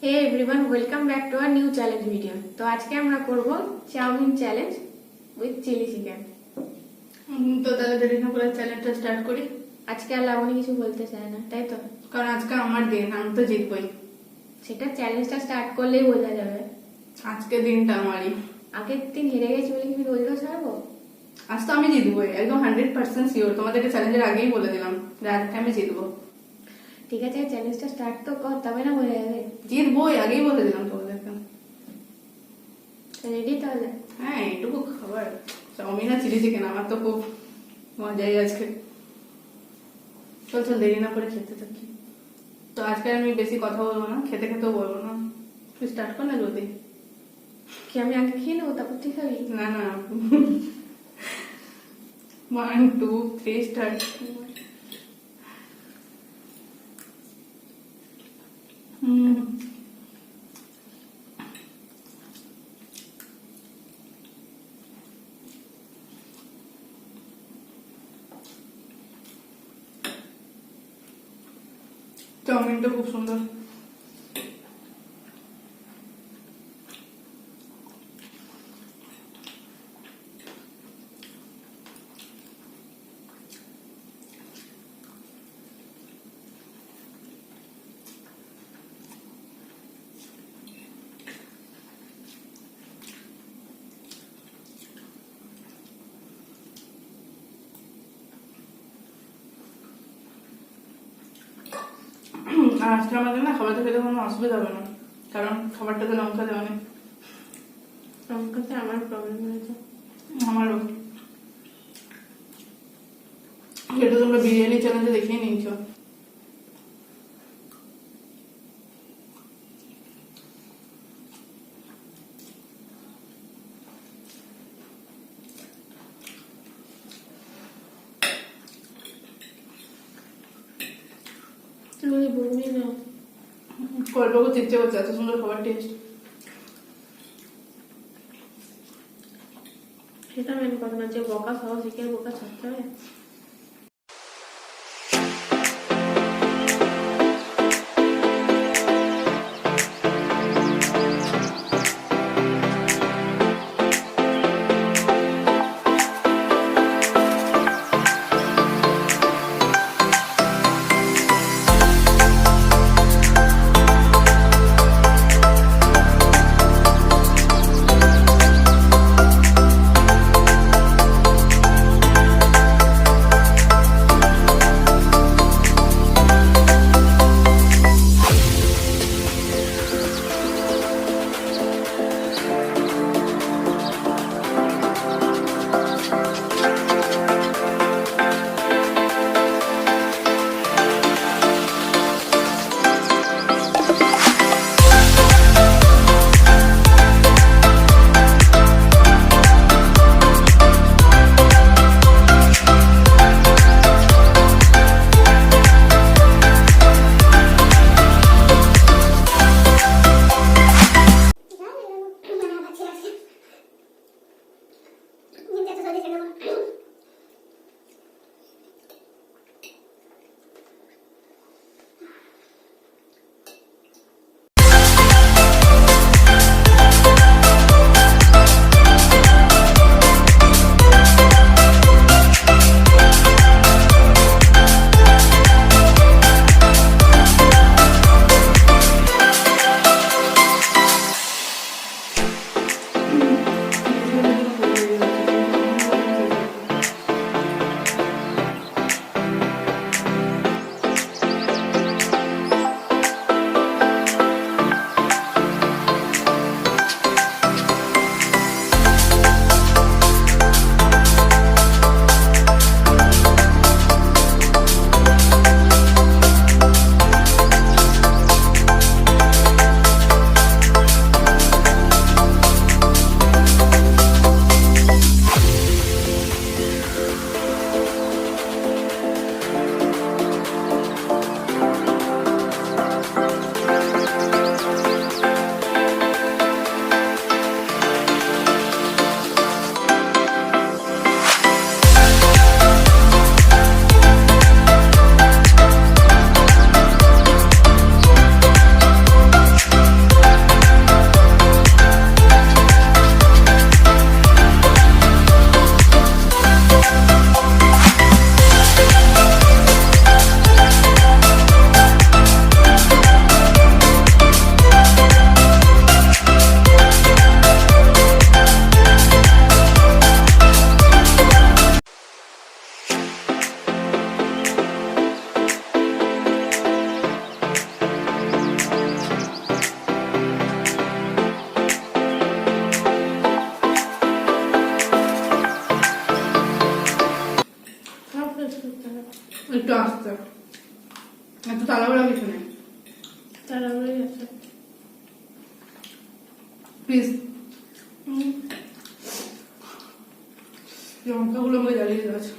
Hey everyone welcome back to our new challenge video. तो आज के আমরা করব chow mein challenge with chilli chicken. তো তাহলে দেরি না করে চ্যালেঞ্জটা স্টার্ট করি। আজকে আর লাবণী কিছু বলতে চায় না, তাই তো? কারণ আজকে আমার দিন, আমি তো জিতবই। সেটা চ্যালেঞ্জটা স্টার্ট করলেই বোঝা যাবে। আজকে দিনটা আমারই। আগের দিন হেরে গেছি বলে কি রোজ রোজ হারবো? আজ তো আমি জিতবই, একদম 100% শিওর। তোমাদেরকে চ্যালেঞ্জের আগেই বলে দিলাম যে আজকে আমি জিতবো। ঠিক আছে, চ্যালেঞ্জটা স্টার্ট তো কর, তবে না বোঝা যাবে। জিতবই, আগেই বলে দিলাম তোমাদেরকে। রেডি তাহলে? হ্যাঁ, এইটুকু খাবার চাউমিন আর চিলি চিকেন আমার তো খুব মজাই আজকে। চল চল দেরি না করে খেতে থাকি। তো আজকে আমি বেশি কথা বলবো না, খেতে খেতেও বলবো না। তুই স্টার্ট কর না যদি। কি আমি আগে খেয়ে নেবো তারপর তুই খাবি? না না 1 2 3 স্টার্ট। চাউমিনটা খুব সুন্দর। আর আজকে আমাদের না খাবারটা খেতে কোনো অসুবিধা হবে না, কারণ খাবারটাতে লঙ্কা দেওয়া নেই। লঙ্কাতে আমার প্রবলেম হয়েছে। আমারও। এটা তোমরা বিরিয়ানি চ্যানেলে দেখিয়ে নিয়েছো। তুই বলবি না? গল্প করতে ইচ্ছে করছে, এত সুন্দর খাবার টেস্ট। সেটা মেন কথা না, যে বকা খাওয়া শিখে বকা ছাড়তে হবে। প্লিজ লঙ্কাগুলো আমাকে জ্বালিয়ে যাচ্ছে।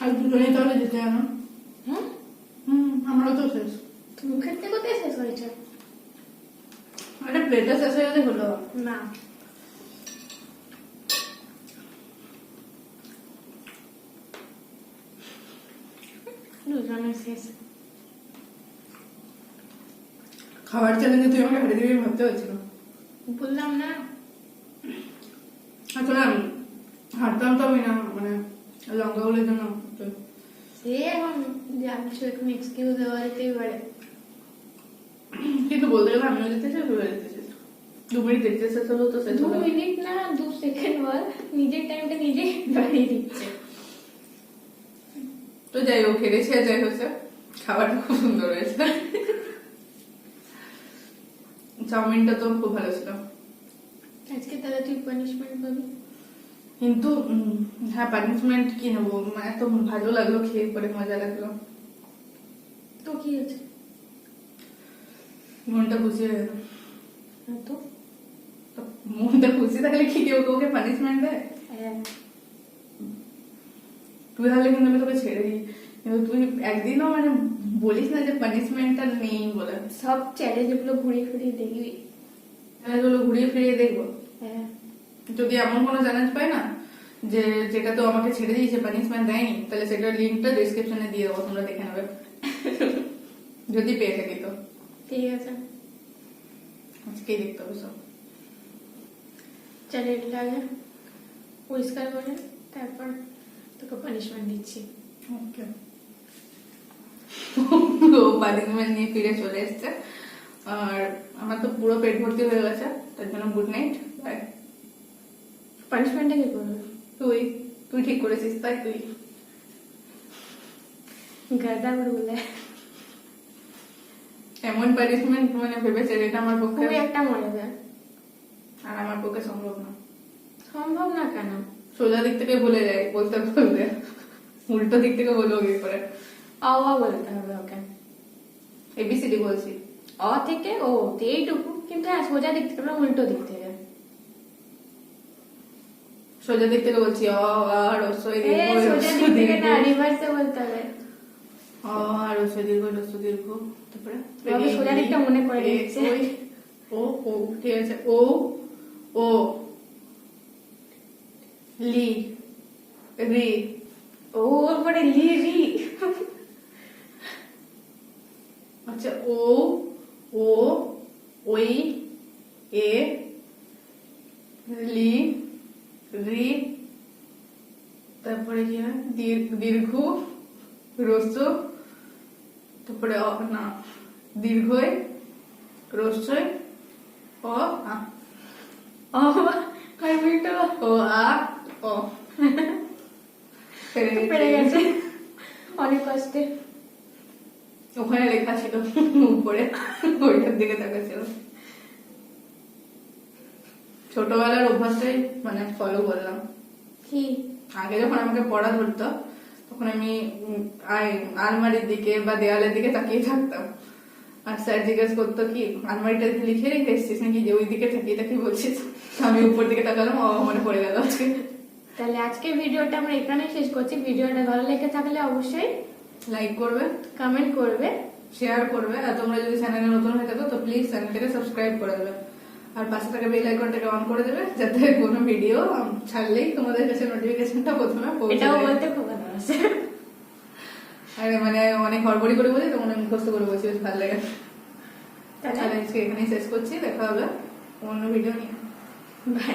আর দুজনেই তাহলে যেতে হয় না? হ্যাঁ, আমারও তো শেষ। তুমি খেতে কোথায় শেষ হয়েছে? আরে প্লেটটা শেষ হয়ে গেলে হলো না, দুজনের শেষ। খাবার চ্যালেঞ্জে তুই আমাকে হারিয়ে দিবি ভাবতে হচ্ছিল। বললাম না। আসলে হাঁটতাম তো আমি না, মানে লঙ্কাগুলোর জন্য। সে এখন জানছো, এখন এক্সকিউজ দেওয়া যেতেই পারে। কিন্তু বলতে গেলে আমিও যেতে চাই, তুইও যেতে চাই। 2 মিনিট দেখতে শেষ হলো তো শেষ 2 হলো। মিনিট না, 2 সেকেন্ড বল। নিজের টাইমটা নিজে বাড়িয়ে দিচ্ছে। তো যাই হোক, খেয়েছি আর যাই হচ্ছে, খাবারটা খুব সুন্দর হয়েছে। চাউমিনটা তো খুব ভালো ছিল। আজকে তাহলে তুই পানিশমেন্ট পাবি। কিন্তু হ্যাঁ, পানিশমেন্ট কি নেবো, এত ভালো লাগলো, খেয়ে পরে মজা লাগলো, তো কি আছে? মনটা খুশি হয়ে গেল। তো মনটা খুশি থাকলে কি কেউ কাউকে পানিশমেন্ট দেয়? হ্যাঁ, তুই তাহলে কিন্তু আমি তোকে ছেড়ে দিই, কিন্তু তুই একদিনও মানে বলিস না যে পানিশমেন্টটা নেই বলে। সব চ্যালেঞ্জ গুলো ঘুরিয়ে ফিরিয়ে দেখবি। এগুলো ঘুরিয়ে ফিরিয়ে দেখবো। হ্যাঁ, যদি এমন কোনো চ্যালেঞ্জ পাই না যে যেটা তো আমাকে ছেড়ে দিয়েছে, পানিশমেন্ট দেয়নি, তাহলে সেটার লিঙ্কটা ডেসক্রিপশনে দিয়ে দেবো, তোমরা দেখে নেবে। যদি পেয়ে থাকি তো ঠিক আছে। আজকেই দেখতে হবে সব। চলে এটা আগে পরিষ্কার করে, তারপর তোকে পানিশমেন্ট দিচ্ছি। ওকে। ও পানিশমেন্ট নিয়ে ফিরে চলে এসছে, আর আমার তো পুরো পেট ভর্তি হয়ে গেছে, তার জন্য গুড নাইট, বাই। পানিশমেন্টটা কি করবে? তুই তুই ঠিক করেছিস, তাই তুই গাদা বলে এমন পানিশমেন্ট মানে ভেবেছে যেটা আমার পক্ষে, খুবই একটা মরে যায়। আর আমার পক্ষে সম্ভব না। সম্ভব না কেন? সোজা দিক থেকে ভুলে যায় বলতে বলতে, উল্টো দিক থেকে বলবো কি করে? অ আ বলতে হবে ওকে। এবিসিডি বলছি। অ থেকে ও এইটুকু, কিন্তু হ্যাঁ সোজা দিক থেকে না, উল্টো দিক থেকে। সোজা দিক থেকে বলছি, অ আর রস্বই দীর্ঘ, সোজা দিক থেকে না, রিভার্সে বলতে হবে। অ আর রস্বই দীর্ঘ, রস্বই দীর্ঘ, তারপরে আমি সোজা দিকটা মনে করে নিচ্ছি। ও ও ঠিক আছে, ও ও লি রি, ওর পরে লি রি। আচ্ছা, ও ও ওই এ লি রি, তারপরে কি হয়, দীর্ঘ রস্য, তারপরে না দীর্ঘই রস্যই অ আ, ও কয়মিটো ও আ ও। পেরে গেছে অনেক কষ্টে। ওখানে লেখা ছিল উপরে, ওইটার দিকে তাকাচ্ছিল। ছোটবেলার অভ্যাসটাই মানে ফলো করলাম। কি? আগে যখন আমাকে পড়া ধরতো, তখন আমি আলমারির দিকে বা দেওয়ালের দিকে তাকিয়ে থাকতাম, আর স্যার জিজ্ঞেস করতো কি আলমারিটা লিখে রেখে এসছিস নাকি, যে ওই দিকে তাকিয়ে তাকিয়ে বলছিস। আমি উপর দিকে তাকালাম, মনে পড়ে গেল আজকে। তাহলে আজকে ভিডিওটা আমরা এখানে শেষ করছি। ভিডিওটা ভালো লেগে থাকলে অবশ্যই লাইক করবে, কমেন্ট করবে, শেয়ার করবে। আর তোমরা যদি চ্যানেলে নতুন হয়ে থাকো তো প্লিজ চ্যানেলটাকে সাবস্ক্রাইব করে দেবে। আর পাশে থাকা বেল আইকনটাকে অন করে দেবে, যাতে কোনো ভিডিও ছাড়লেই তোমাদের কাছে নোটিফিকেশনটা প্রথমে পৌঁছে এটাও যায়। বলতে খুব ভালো আছে। আরে মানে অনেক হড়বড়ি করে বলি তো, মনে মুখস্থ করে বলছি, বেশ ভালো লাগে। তাহলে তাহলে আজকে এখানেই শেষ করছি, দেখা হবে অন্য ভিডিও নিয়ে। বাই।